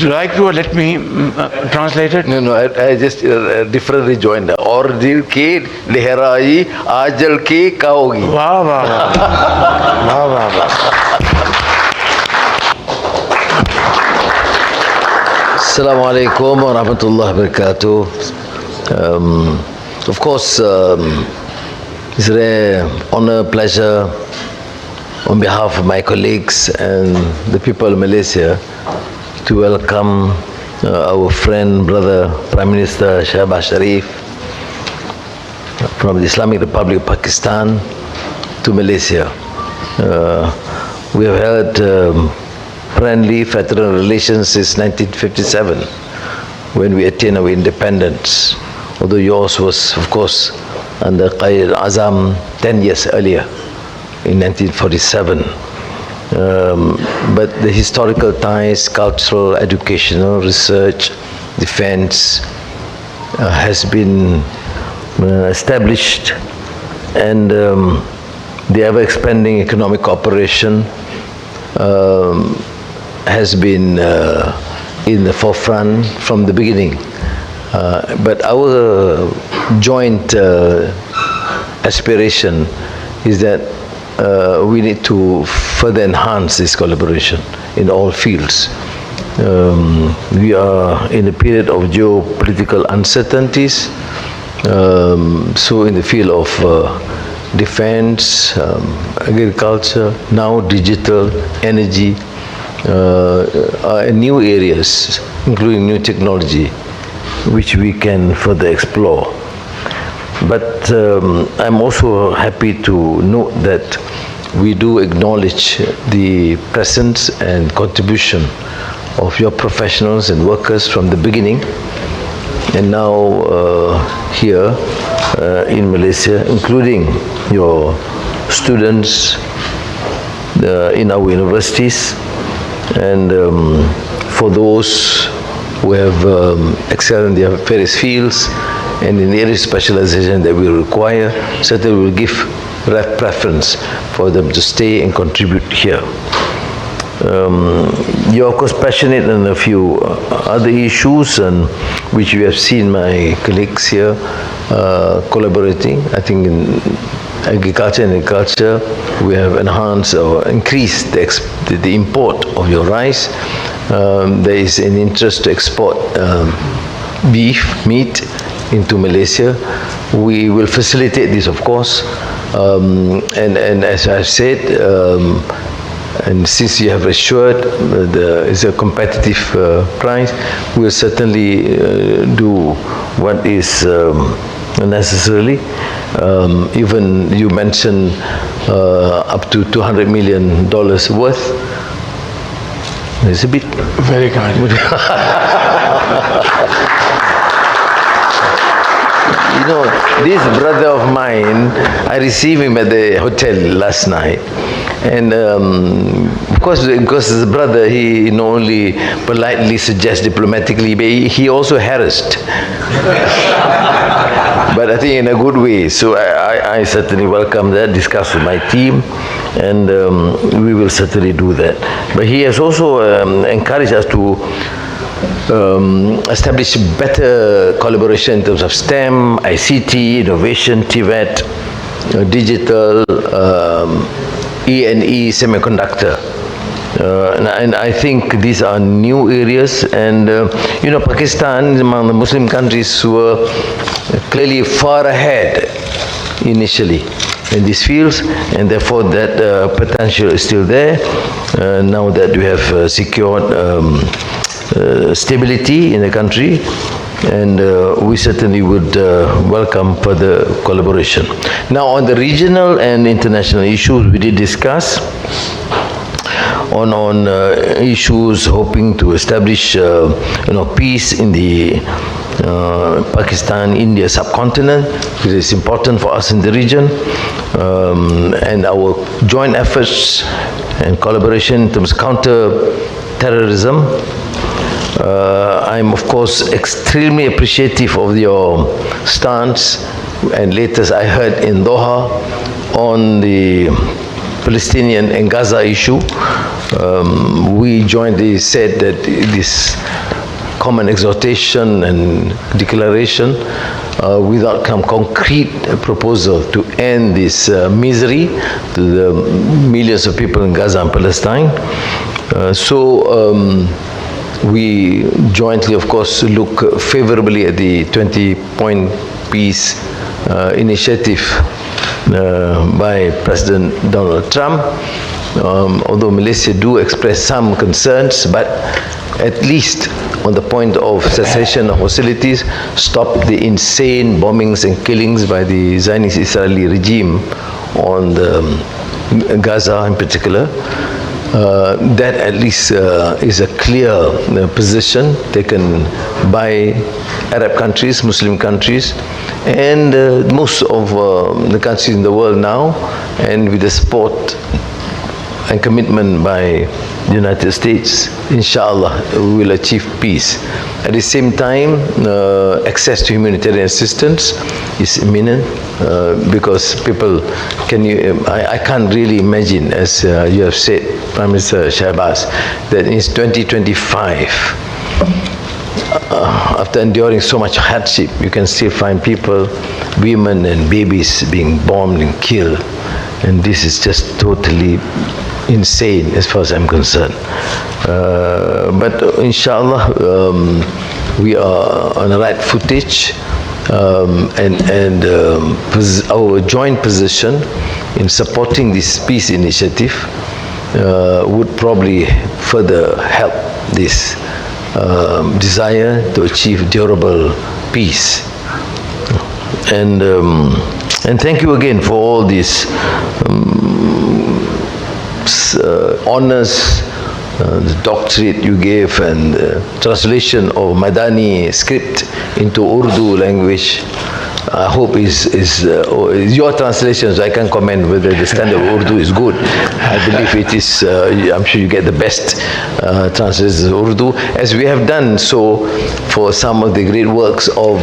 Would you like to let me translate it? No, I just differently joined. और दिल के लहराई आजल के काओगी. वाह वाह वाह वाह वाह. Assalamu alaikum wa rahmatullahi wa barakatuh. Of course, it's a honor, pleasure on behalf of my colleagues and the people of Malaysia to welcome our friend, brother, Prime Minister Shehbaz Sharif from the Islamic Republic of Pakistan to Malaysia. We have had friendly fraternal relations since 1957 when we attained our independence, although yours was, of course, under Qaid Azam 10 years earlier in 1947. But the historical ties, cultural, educational, research, defense has been established, and the ever-expanding economic cooperation has been in the forefront from the beginning. But our joint aspiration is that we need to further enhance this collaboration in all fields. We are in a period of geopolitical uncertainties, so in the field of defense, agriculture, now digital, energy, new areas, including new technology, which we can further explore. But I'm also happy to note that we do acknowledge the presence and contribution of your professionals and workers from the beginning, and now here in Malaysia, including your students in our universities, and for those who have excelled in their various fields and in the area of specialization that we require, certainly we will give preference for them to stay and contribute here. You're of course passionate on a few other issues, and which we have seen my colleagues here collaborating. I think in agriculture, we have enhanced or increased the import of your rice. There is an interest to export beef, meat into Malaysia. We will facilitate this, of course, and as I've said, and since you have assured it's a competitive price, we will certainly do what is necessary. Even you mentioned up to $200 million worth. It's a bit very kind. You know, this brother of mine, I received him at the hotel last night, and of course, because his brother, he not only politely suggests diplomatically, but he also harassed. But I think in a good way. So I certainly welcome that, discuss with my team, and we will certainly do that. But he has also encouraged us to establish better collaboration in terms of STEM, ICT, innovation, TVET, digital, E&E, semiconductor. And I think these are new areas, and you know, Pakistan is among the Muslim countries who were clearly far ahead initially in these fields, and therefore that potential is still there. Now that we have secured stability in the country, and we certainly would welcome further collaboration. Now, on the regional and international issues, we did discuss on issues hoping to establish peace in the Pakistan-India subcontinent, which is important for us in the region, and our joint efforts and collaboration in terms of counter-terrorism. I'm of course extremely appreciative of your stance, and latest I heard in Doha on the Palestinian and Gaza issue. We jointly said that this common exhortation and declaration without some concrete proposal to end this misery to the millions of people in Gaza and Palestine. We jointly, of course, look favorably at the 20-point peace initiative by President Donald Trump. Although Malaysia do express some concerns, but at least on the point of cessation of hostilities, stop the insane bombings and killings by the Zionist Israeli regime on Gaza in particular. That at least is a clear position taken by Arab countries, Muslim countries, and most of the countries in the world now, and with the support and commitment by the United States, inshallah, we will achieve peace. At the same time, access to humanitarian assistance is imminent because people I can't really imagine, as you have said, Prime Minister Shehbaz, that in 2025, after enduring so much hardship, you can still find people, women and babies being bombed and killed. And this is just totally insane as far as I'm concerned. But inshallah, we are on the right footage, and our joint position in supporting this peace initiative would probably further help this desire to achieve durable peace. And thank you again for all these honors, the doctorate you gave, and translation of Madani script into Urdu language. I hope is your translation, so I can comment whether the standard of Urdu is good. I believe it is. I'm sure you get the best translations of Urdu, as we have done so for some of the great works of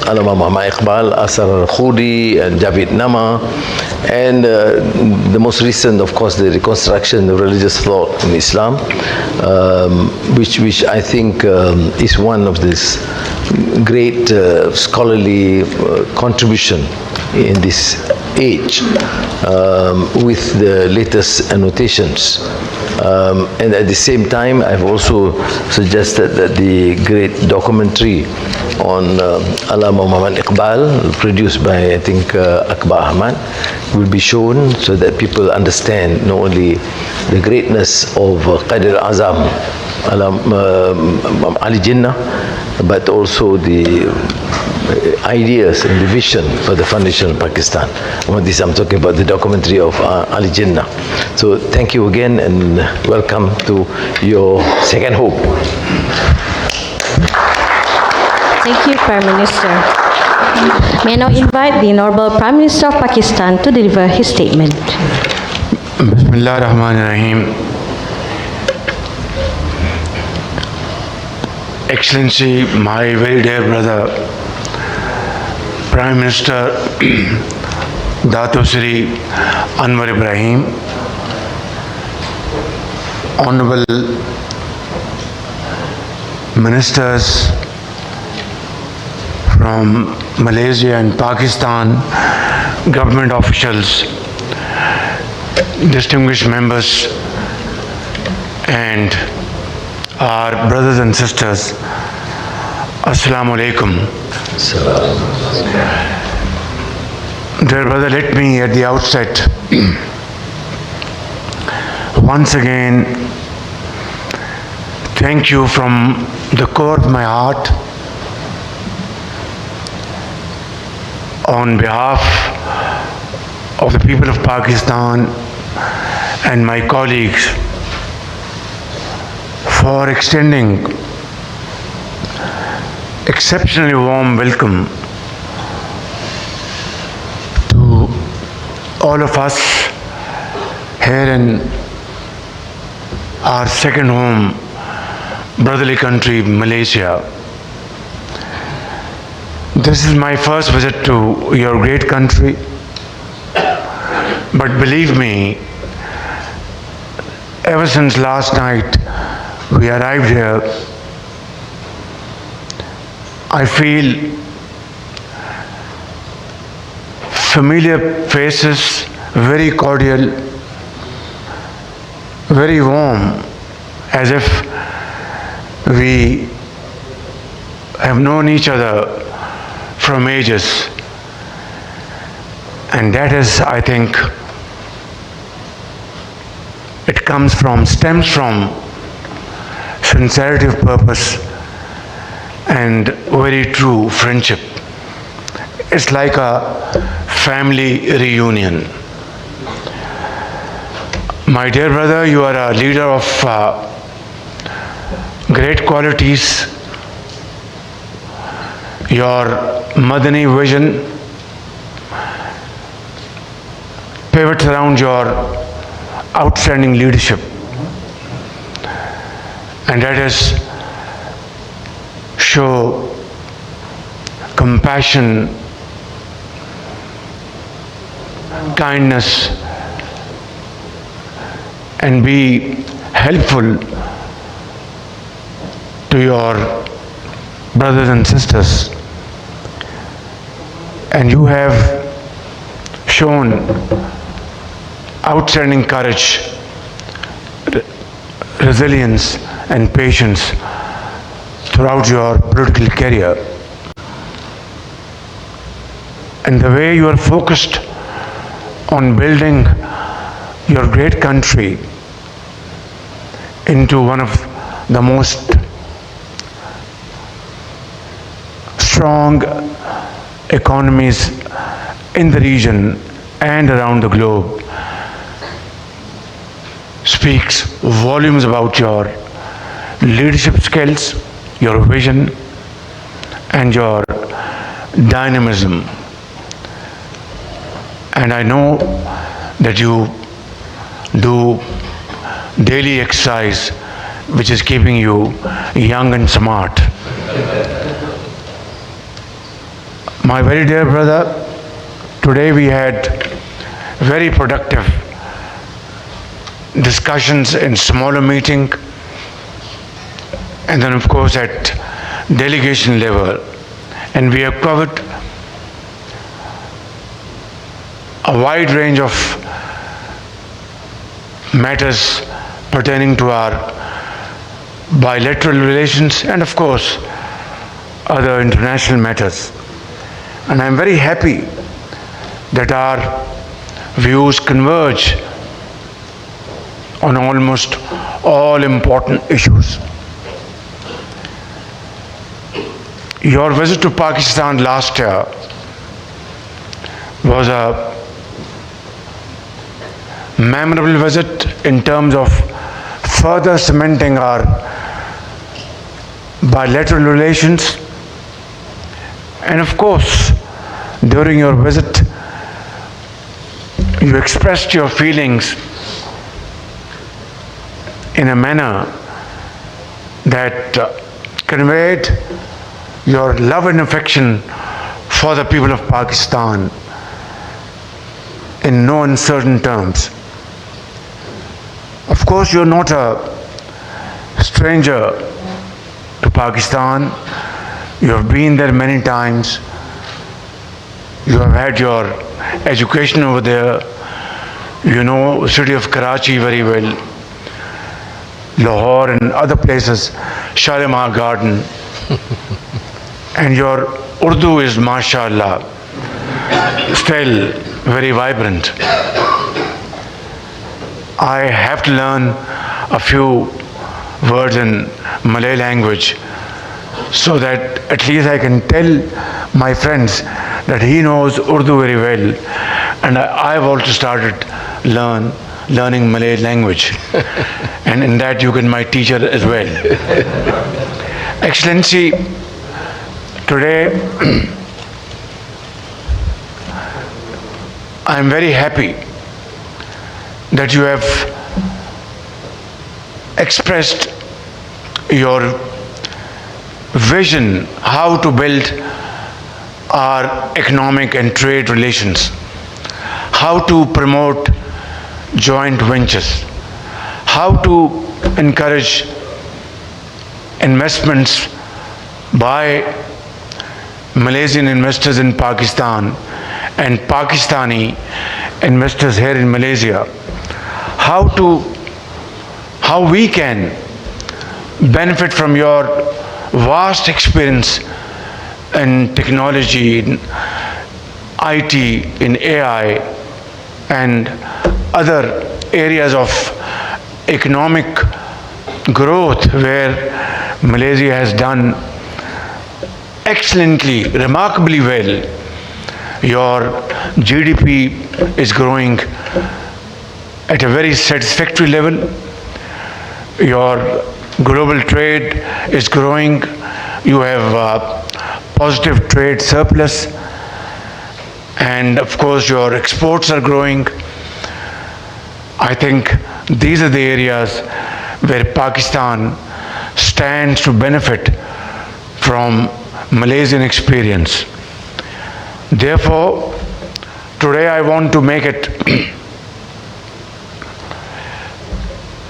Allama Muhammad Iqbal, Asar al-Khudi, and Javid Nama, and the most recent, of course, the reconstruction of religious thought in Islam, which I think is one of this great scholarly contribution in this age with the latest annotations. And at the same time, I've also suggested that the great documentary on Allama Muhammad Iqbal, produced by, I think, Akbar Ahmad, will be shown so that people understand not only the greatness of Qaid al-Azam, Ali Jinnah, but also the ideas and the vision for the foundation of Pakistan. This I'm talking about the documentary of Ali Jinnah. So thank you again, and welcome to your second home. Thank you, Prime Minister. May I now invite the Honorable Prime Minister of Pakistan to deliver his statement. Bismillah ar-Rahman ar-Rahim. Excellency, my very dear brother, Prime Minister Dato Sri Anwar Ibrahim, Honorable Ministers from Malaysia and Pakistan, government officials, distinguished members, and our brothers and sisters, Assalamu alaikum. Dear brother, let me at the outset once again thank you from the core of my heart on behalf of the people of Pakistan and my colleagues for extending exceptionally warm welcome to all of us here in our second home, brotherly country, Malaysia. This is my first visit to your great country, but believe me, ever since last night we arrived here, I feel familiar faces, very cordial, very warm, as if we have known each other from ages. And that is, I think, it stems from sincerity of purpose and very true friendship. It's like a family reunion. My dear brother, you are a leader of great qualities. Your Madani vision pivots around your outstanding leadership, and that is show compassion, kindness, and be helpful to your brothers and sisters. And you have shown outstanding courage, resilience, and patience throughout your political career. And the way you are focused on building your great country into one of the most strong economies in the region and around the globe speaks volumes about your leadership skills, your vision, and your dynamism. And I know that you do daily exercise, which is keeping you young and smart. My very dear brother, today we had very productive discussions in smaller meeting, and then of course at delegation level, and we have covered a wide range of matters pertaining to our bilateral relations and of course other international matters. And I'm very happy that our views converge on almost all important issues. Your visit to Pakistan last year was a memorable visit in terms of further cementing our bilateral relations. And of course, during your visit, you expressed your feelings in a manner that conveyed your love and affection for the people of Pakistan in no uncertain terms. Of course, you're not a stranger to Pakistan. You have been there many times. You have had your education over there. You know the city of Karachi very well, Lahore and other places, Shalimar Garden. And your Urdu is, mashallah, still very vibrant. I have to learn a few words in Malay language so that at least I can tell my friends that he knows Urdu very well, and I've also started learning Malay language, and in that you can be my teacher as well. Excellency, today I am very happy that you have expressed your vision how to build our economic and trade relations, how to promote joint ventures, how to encourage investments by Malaysian investors in Pakistan and Pakistani investors here in Malaysia, how we can benefit from your vast experience in technology, in IT, in AI, and other areas of economic growth where Malaysia has done excellently, remarkably well. Your GDP is growing at a very satisfactory level. Your global trade is growing. You have positive trade surplus. And of course, your exports are growing. I think these are the areas where Pakistan stands to benefit from Malaysian experience. Therefore, today I want to make it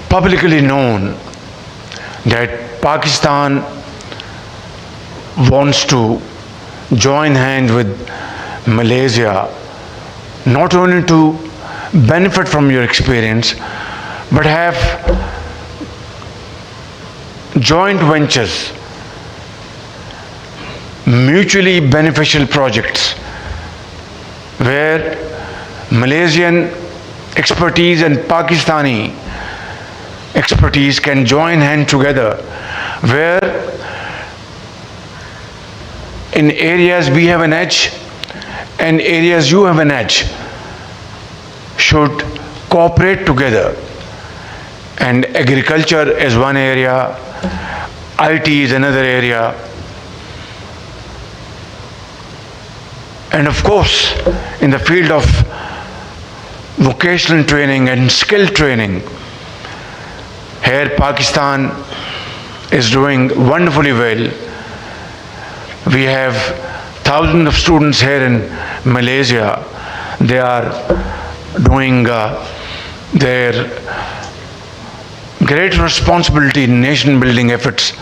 publicly known that Pakistan wants to join hands with Malaysia, not only to benefit from your experience, but have joint ventures, mutually beneficial projects, where Malaysian expertise and Pakistani expertise can join hands together, where in areas we have an edge and areas you have an edge should cooperate together. And agriculture is one area, IT is another area, and of course in the field of vocational training and skill training, here Pakistan is doing wonderfully well. We have thousands of students here in Malaysia. They are doing their great responsibility in nation building efforts.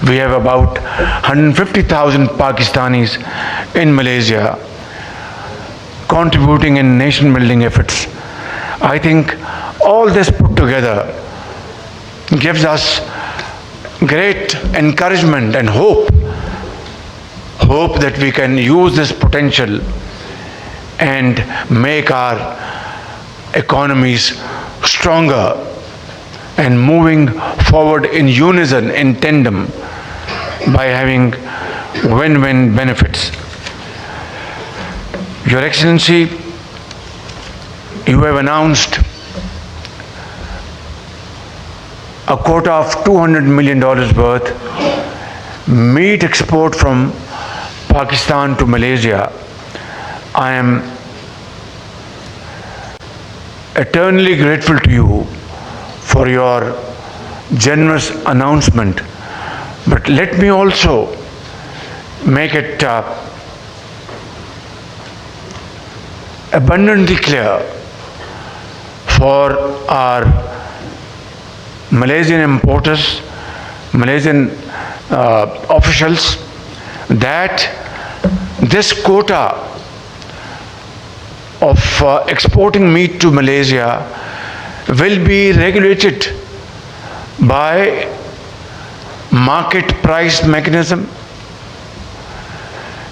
We have about 150,000 Pakistanis in Malaysia contributing in nation building efforts. I think all this put together gives us great encouragement and hope that we can use this potential and make our economies stronger and moving forward in unison, in tandem, by having win-win benefits. Your Excellency, you have announced a quota of $200 million worth meat export from Pakistan to Malaysia. I am eternally grateful to you for your generous announcement. But let me also make it abundantly clear for our Malaysian importers, Malaysian officials, that this quota of exporting meat to Malaysia will be regulated by market price mechanism,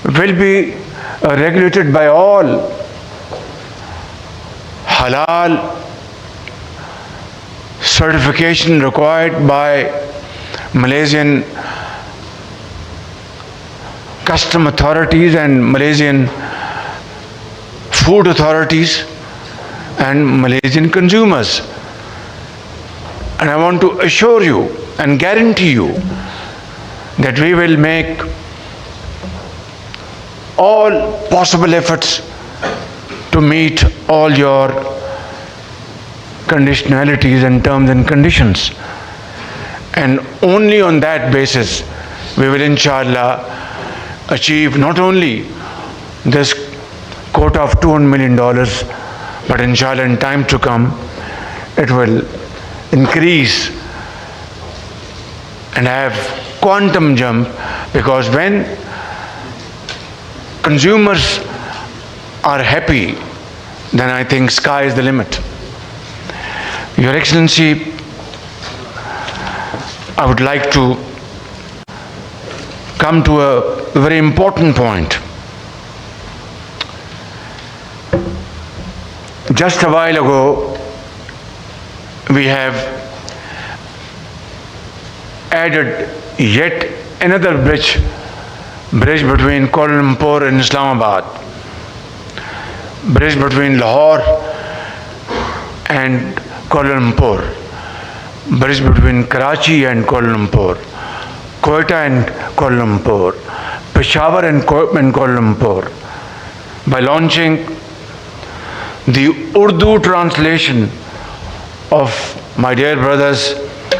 will be regulated by all halal certification required by Malaysian custom authorities and Malaysian food authorities and Malaysian consumers. And I want to assure you and guarantee you that we will make all possible efforts to meet all your conditionalities and terms and conditions. And only on that basis we will inshallah achieve not only this quota of $200 million, but inshallah in time to come it will increase and have quantum jump, because when consumers are happy, then I think sky is the limit. Your Excellency, I would like to come to a very important point. Just a while ago, we have added yet another bridge between Kuala Lumpur and Islamabad, bridge between Lahore and Kuala Lumpur, bridge between Karachi and Kuala Lumpur, Quetta and Kuala Lumpur, Peshawar and Kuala Lumpur, by launching the Urdu translation of my dear brother's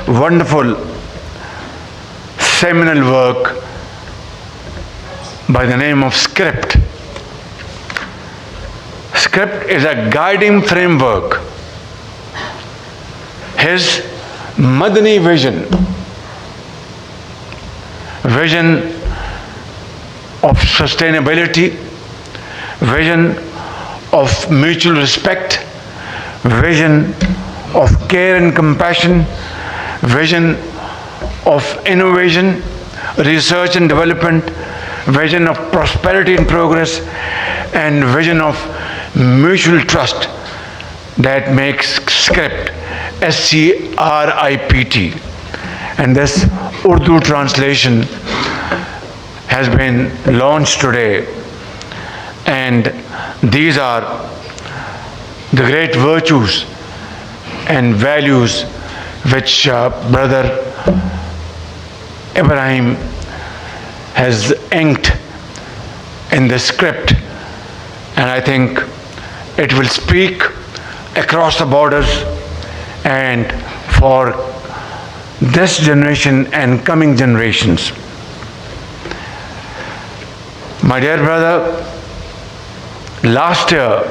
wonderful seminal work by the name of Script. Script is a guiding framework. His Madani vision of sustainability, vision of mutual respect, vision of care and compassion, vision of innovation, research and development, vision of prosperity and progress, and vision of mutual trust that makes Script, SCRIPT. And this Urdu translation has been launched today, and these are the great virtues and values which Brother Ibrahim has inked in the Script, and I think it will speak across the borders and for this generation and coming generations. My dear brother, last year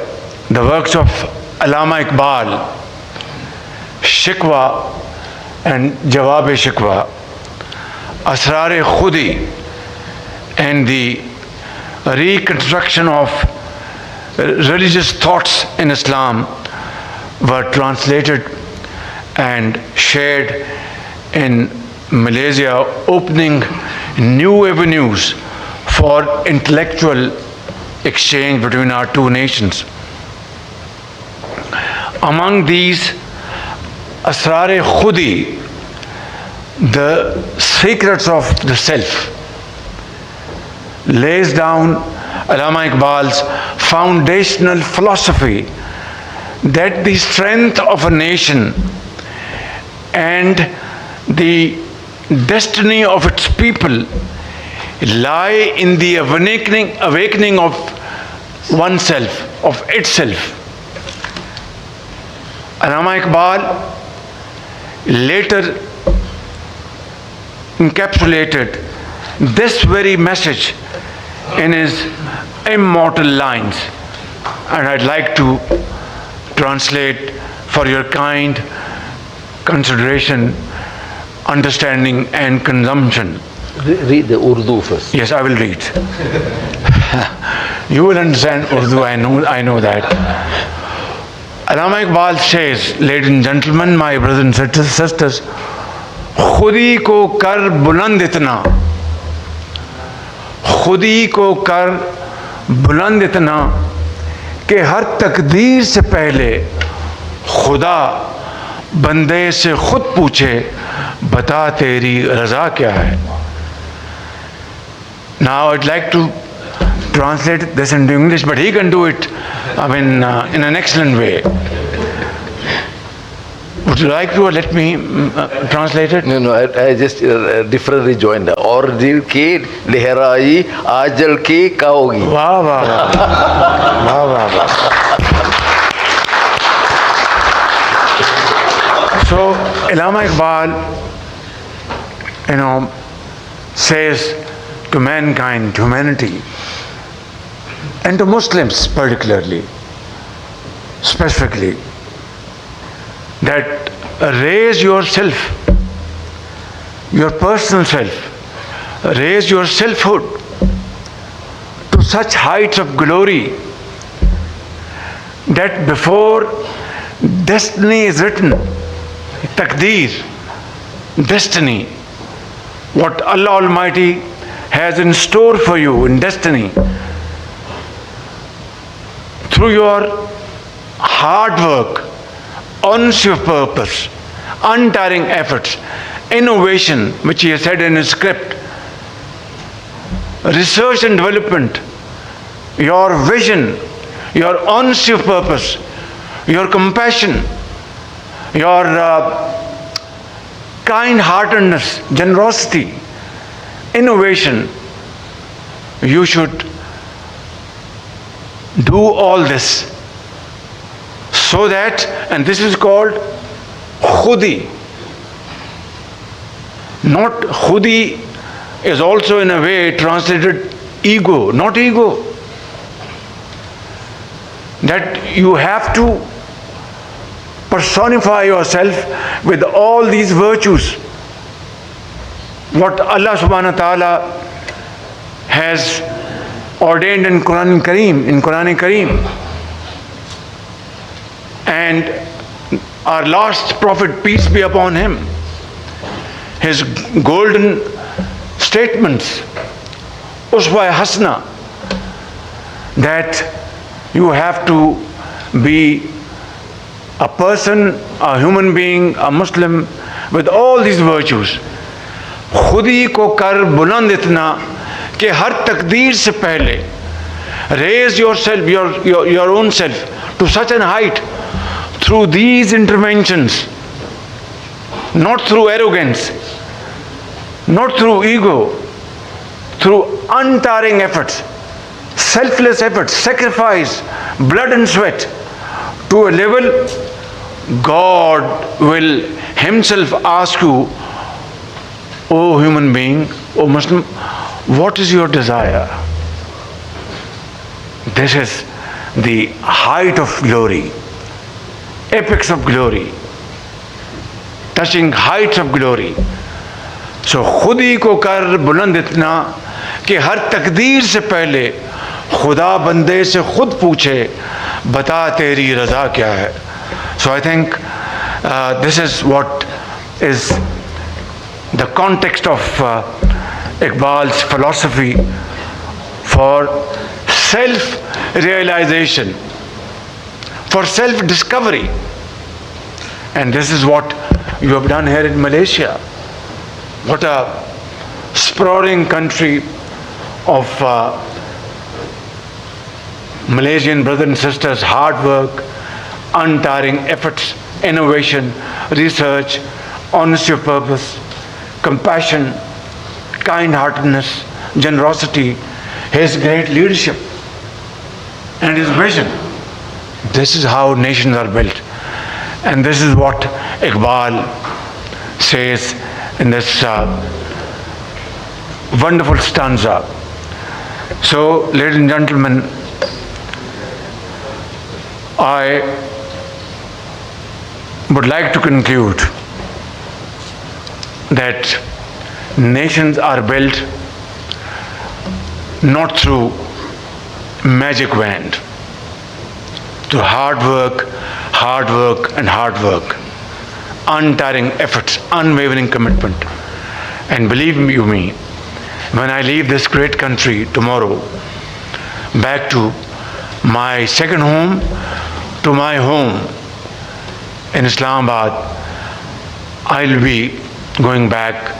the works of Allama Iqbal, Shikwa and Jawab-e-Shikwa, Asrar-e-Khudi, and the reconstruction of religious thoughts in Islam were translated and shared in Malaysia, opening new avenues for intellectual exchange between our two nations. Among these, Asrar-e-Khudi, the secrets of the self, lays down Allama Iqbal's foundational philosophy that the strength of a nation and the destiny of its people lie in the awakening of oneself, of itself. Allama Iqbal later encapsulated this very message in his immortal lines, and I'd like to translate for your kind consideration, understanding and consumption. Read the Urdu first. Yes, I will read. You will understand Urdu, I know that. Allama Iqbal says, ladies and gentlemen, my brothers and sisters, खुदी को कर बुलंद इतना, खुदी को कर बुलंद इतना कि हर तकदीर से पहले खुदा बंदे से खुद पूछे बता तेरी रज़ा क्या है. Now I'd like to translate this into English, but he can do it, in an excellent way. Would you like to, or let me translate it? No, I just differently joined. और दिल की लहराई आजल की काओगी. वाह वाह वाह वाह वाह. So Allama Iqbal, says to mankind, humanity, and to Muslims particularly, specifically, that raise yourself, your personal self, raise your selfhood to such heights of glory that before destiny is written, taqdeer, destiny, what Allah Almighty has in store for you in destiny, through your hard work, honesty of purpose, untiring efforts, innovation, which he has said in his script, research and development, your vision, your honesty of purpose, your compassion, your kind-heartedness, generosity, innovation, you should do all this so that, and this is called khudi. Not khudi is also in a way translated ego, not ego. That you have to personify yourself with all these virtues. What Allah subhanahu wa ta'ala has ordained in Quran Kareem. And our last prophet, peace be upon him, his golden statements, uswa hasna, that you have to be a person, a human being, a Muslim with all these virtues. खुदी को कर बुलंद इतना कि हर तकदीर से पहले raise yourself, your own self to such an height through these interventions, not through arrogance, not through ego, through untiring efforts, selfless efforts, sacrifice, blood and sweat, to a level God will himself ask you, O human being, O Muslim, what is your desire? This is the height of glory, apex of glory, touching heights of glory. So खुदी को कर बुलंद इतना कि हर तकदीर से पहले खुदा बंदे से खुद पूछे बता तेरी रज़ा क्या है. So I think this is what is the context of Iqbal's philosophy for self-realization, for self-discovery. And this is what you have done here in Malaysia. What a sprawling country of Malaysian brothers and sisters, hard work, untiring efforts, innovation, research, honesty of purpose, compassion, kind-heartedness, generosity, his great leadership and his vision. This is how nations are built. And this is what Iqbal says in this wonderful stanza. So, ladies and gentlemen, I would like to conclude that nations are built not through magic wand, through hard work and hard work, untiring efforts, unwavering commitment. And believe you me, when I leave this great country tomorrow, back to my second home, to my home in Islamabad, I'll be going back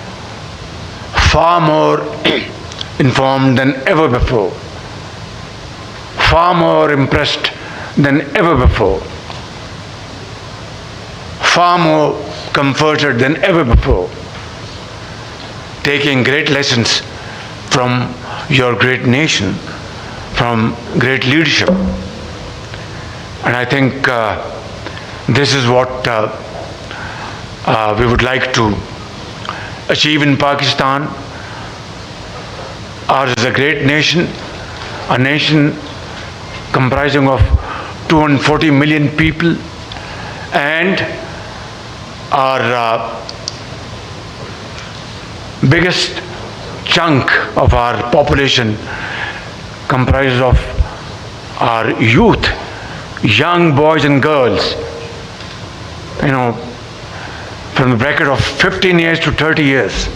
far more informed than ever before, far more impressed than ever before, far more comforted than ever before, taking great lessons from your great nation, from great leadership. And I think this is what we would like to achieve in Pakistan. Ours is a great nation, a nation comprising of 240 million people, and our biggest chunk of our population comprises of our youth, young boys and girls, from the bracket of 15 years to 30 years.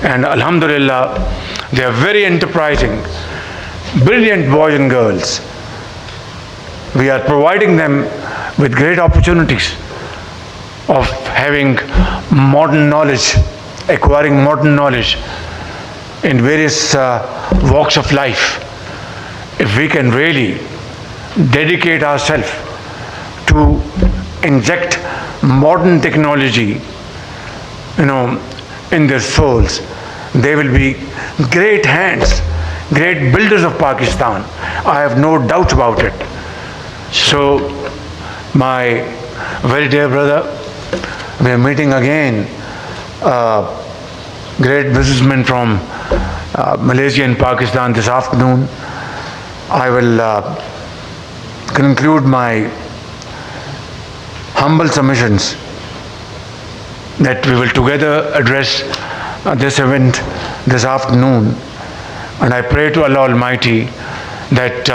And alhamdulillah, they are very enterprising, brilliant boys and girls. We are providing them with great opportunities of having modern knowledge, acquiring modern knowledge in various walks of life. If we can really dedicate ourselves to inject modern technology, in their souls, they will be great hands, great builders of Pakistan. I have no doubt about it. So, my very dear brother, we are meeting again a great businessman from Malaysia and Pakistan this afternoon. I will conclude my humble submissions that we will together address this event this afternoon. And I pray to Allah Almighty that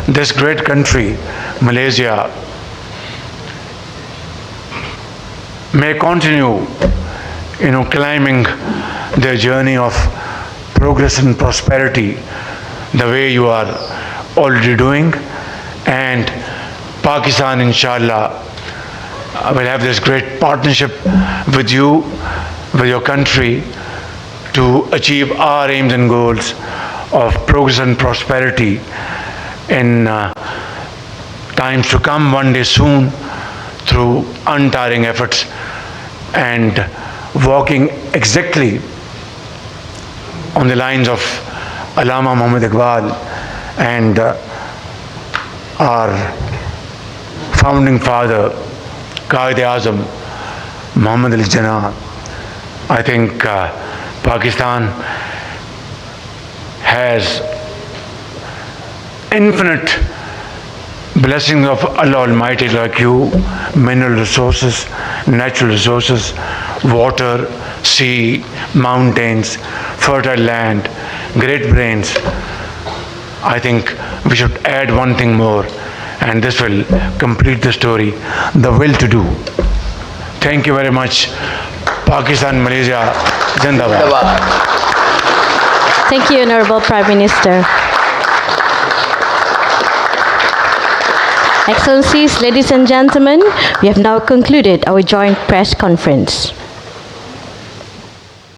this great country, Malaysia, may continue, climbing their journey of progress and prosperity the way you are already doing. And Pakistan, inshallah, will have this great partnership with you, with your country, to achieve our aims and goals of progress and prosperity in times to come, one day soon, through untiring efforts and walking exactly on the lines of Allama Muhammad Iqbal and our founding father, Qaid-e-Azam Muhammad Ali Jinnah. I think Pakistan has infinite blessings of Allah Almighty like you, mineral resources, natural resources, water, sea, mountains, fertile land, great brains. I think we should add one thing more, and this will complete the story: the will to do. Thank you very much. Pakistan, Malaysia, Zindabad. Thank you, Honorable Prime Minister. Excellencies, ladies and gentlemen, we have now concluded our joint press conference.